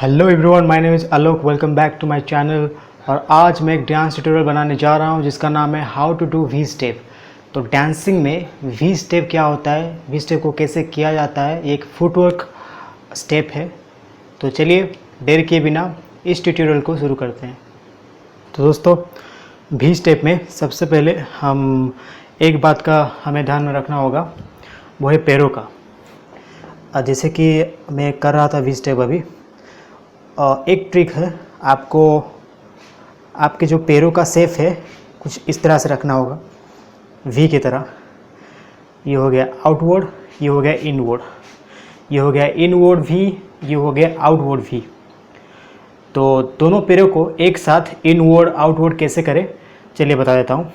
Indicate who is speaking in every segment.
Speaker 1: Hello everyone, my name is Alok. Welcome back to my channel. और आज मैं एक डांस ट्यूटोरियल बनाने जा रहा हूं जिसका नाम है how to do V step. तो डांसिंग में वी स्टेप क्या होता है, वी स्टेप को कैसे किया जाता है, ये एक फुटवर्क स्टेप है। तो चलिए देर किए बिना इस ट्यूटोरियल को शुरू करते हैं। तो दोस्तों, वी स्टेप में सबसे पहले हम एक बात का हमें ध्यान में रखना होगा, वो है पैरों का। जैसे कि मैं कर रहा था वी स्टेप अभी, एक ट्रिक है, आपको आपके जो पैरों का शेप है कुछ इस तरह से रखना होगा, वी की तरह। ये हो गया आउटवर्ड, ये हो गया इनवर्ड, ये हो गया इनवर्ड वी, ये हो गया आउटवर्ड वी। तो दोनों पैरों को एक साथ इनवर्ड आउटवर्ड कैसे करें, चलिए बता देता हूँ।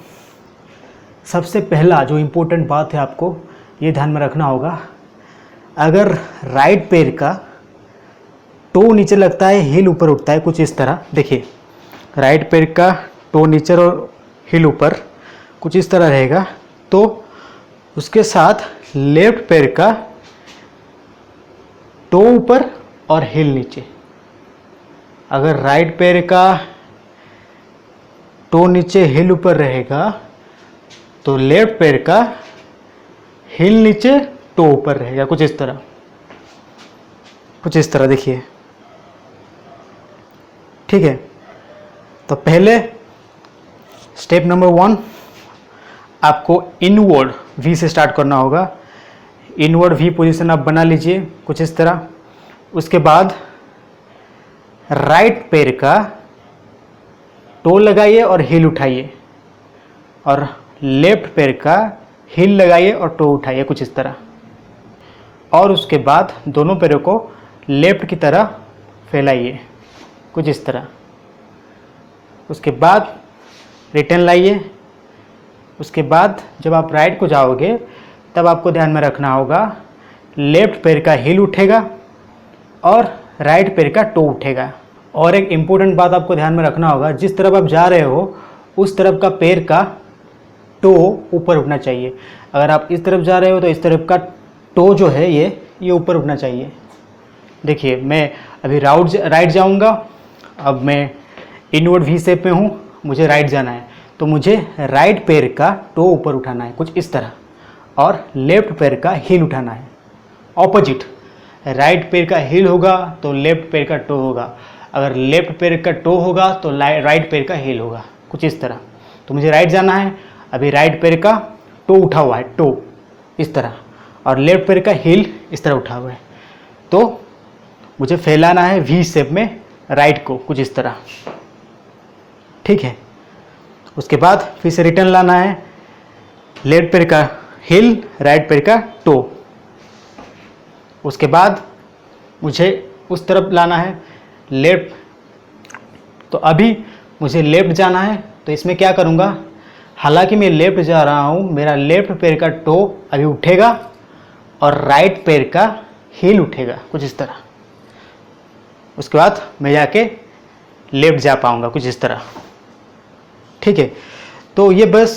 Speaker 1: सबसे पहला जो इम्पोर्टेंट बात है, आपको ये ध्यान में रखना होगा, अगर राइट पैर का टो नीचे लगता है, हील ऊपर उठता है, कुछ इस तरह। देखिए, राइट पैर का टो नीचे और हील ऊपर कुछ इस तरह रहेगा, तो उसके साथ लेफ्ट पैर का टो ऊपर और हील नीचे। अगर राइट पैर का टो नीचे हील ऊपर रहेगा तो लेफ्ट पैर का हील नीचे टो ऊपर रहेगा, कुछ इस तरह, कुछ इस तरह। देखिए, ठीक है। तो पहले स्टेप नंबर 1, आपको इनवर्ड वी से स्टार्ट करना होगा। इनवर्ड वी पोजीशन आप बना लीजिए कुछ इस तरह। उसके बाद राइट पैर का टो लगाइए और हील उठाइए, और लेफ्ट पैर का हील लगाइए और टो उठाइए, कुछ इस तरह। और उसके बाद दोनों पैरों को लेफ्ट की तरह फैलाइए, कुछ इस तरह। उसके बाद रिटर्न लाइए। उसके बाद जब आप राइट को जाओगे तब आपको ध्यान में रखना होगा, लेफ्ट पैर का हील उठेगा और राइट पैर का टो उठेगा। और एक इम्पोर्टेंट बात आपको ध्यान में रखना होगा, जिस तरफ आप जा रहे हो उस तरफ का पैर का टो ऊपर उठना चाहिए। अगर आप इस तरफ जा रहे हो तो इस तरफ का टो जो है ये ऊपर उठना चाहिए। देखिए, मैं अभी राइट जाऊंगा। अब मैं इनवर्ड वी शेप में हूँ, मुझे राइट जाना है, तो मुझे राइट पैर का टो ऊपर उठाना है, कुछ इस तरह, और लेफ्ट पैर का हील उठाना है। ऑपोजिट, राइट पैर का हील होगा तो लेफ्ट पैर का टो होगा, अगर लेफ्ट पैर का टो होगा तो राइट पैर का हील होगा, कुछ इस तरह। तो मुझे राइट जाना है, अभी राइट पैर का टो उठा हुआ है, टो इस तरह, और लेफ्ट पैर का हील इस तरह उठा हुआ है। तो मुझे फैलाना है वी शेप में राइट को, कुछ इस तरह, ठीक है। उसके बाद फिर से रिटर्न लाना है, लेफ्ट पैर का हील, राइट पैर का टो। उसके बाद मुझे उस तरफ लाना है लेफ्ट। तो अभी मुझे लेफ्ट जाना है, तो इसमें क्या करूँगा, हालांकि मैं लेफ्ट जा रहा हूँ, मेरा लेफ्ट पैर का टो अभी उठेगा और राइट पैर का हील उठेगा, कुछ इस तरह। उसके बाद मैं जाके लेफ्ट जा पाऊँगा, कुछ इस तरह, ठीक है। तो ये बस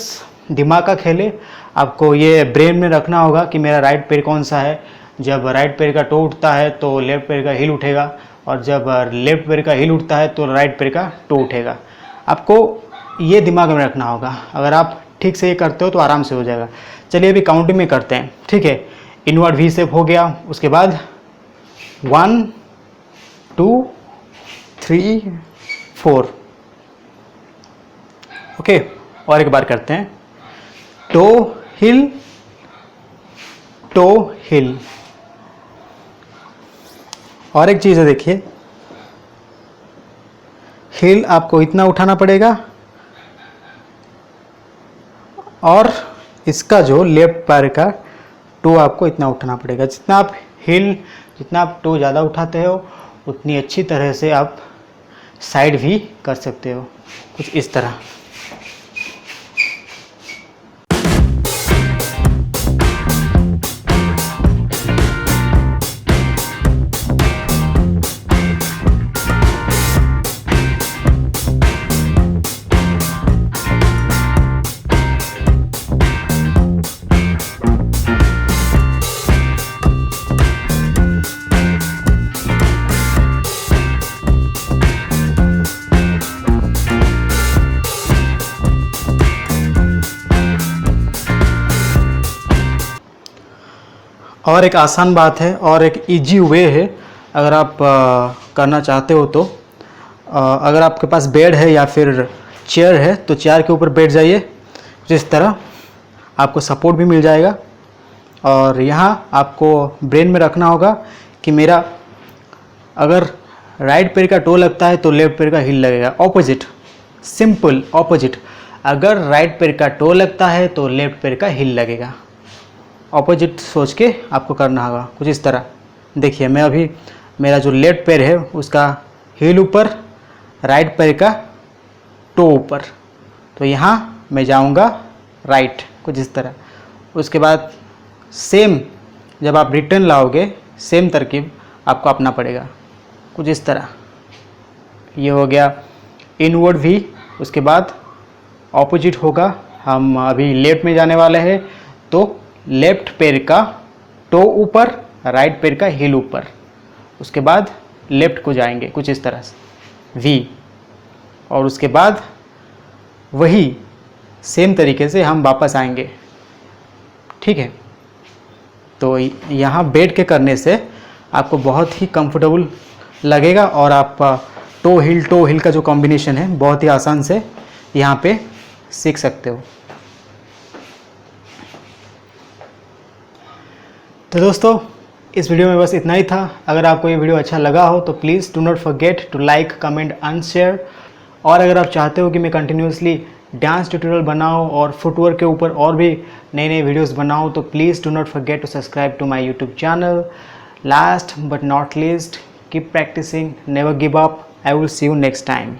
Speaker 1: दिमाग का खेल है, आपको ये ब्रेन में रखना होगा कि मेरा राइट पैर कौन सा है। जब राइट पैर का टो उठता है तो लेफ्ट पैर का हील उठेगा, और जब लेफ्ट पैर का हील उठता है तो राइट पैर का टो उठेगा। आपको ये दिमाग में रखना होगा। अगर आप ठीक से ये करते हो तो आराम से हो जाएगा। चलिए अभी काउंटिंग में करते हैं, ठीक है। इनवर्ड वी शेप हो गया, उसके बाद 1 2 3 4, ओके। और एक बार करते हैं, टो हिल, टो हिल। और एक चीज़ है, देखिए, हिल आपको इतना उठाना पड़ेगा, और इसका जो लेफ्ट पैर का टो आपको इतना उठाना पड़ेगा। जितना आप हिल, जितना आप टो ज़्यादा उठाते हो उतनी अच्छी तरह से आप साइड भी कर सकते हो, कुछ इस तरह। और एक आसान बात है और एक इजी वे है, अगर आप करना चाहते हो तो अगर आपके पास बेड है या फिर चेयर है तो चेयर के ऊपर बैठ जाइए, जिस तरह आपको सपोर्ट भी मिल जाएगा। और यहाँ आपको ब्रेन में रखना होगा कि मेरा अगर राइट पैर का टो लगता है तो लेफ्ट पैर का हील लगेगा। Opposite, simple opposite. अगर राइट पैर का टो लगता है तो लेफ्ट पैर का हील लगेगा। ऑपोजिट सोच के आपको करना होगा, कुछ इस तरह। देखिए मैं अभी मेरा जो लेफ्ट पैर है उसका हील ऊपर, राइट पैर का टो ऊपर, तो यहाँ मैं जाऊँगा राइट, कुछ इस तरह। उसके बाद सेम जब आप रिटर्न लाओगे सेम तरकीब आपको अपना पड़ेगा, कुछ इस तरह। ये हो गया इनवर्ड वी। उसके बाद ऑपोजिट होगा, हम अभी लेफ्ट में जाने वाले हैं तो लेफ्ट पैर का टो ऊपर, राइट पैर का हील ऊपर, उसके बाद लेफ्ट को जाएंगे कुछ इस तरह से वी। और उसके बाद वही सेम तरीके से हम वापस आएंगे, ठीक है। तो यहाँ बैठ के करने से आपको बहुत ही कंफर्टेबल लगेगा और आप टो हिल का जो कॉम्बिनेशन है बहुत ही आसान से यहाँ पे सीख सकते हो। तो दोस्तों इस वीडियो में बस इतना ही था। अगर आपको ये वीडियो अच्छा लगा हो तो please do not forget to like, comment and share. और अगर आप चाहते हो कि मैं कंटिन्यूसली डांस ट्यूटोरियल बनाऊं और फुटवर्क के ऊपर और भी नए नए वीडियोस बनाऊं तो please do not forget to subscribe to my YouTube channel. Last but not least, keep practising, never give up. I will see you next time.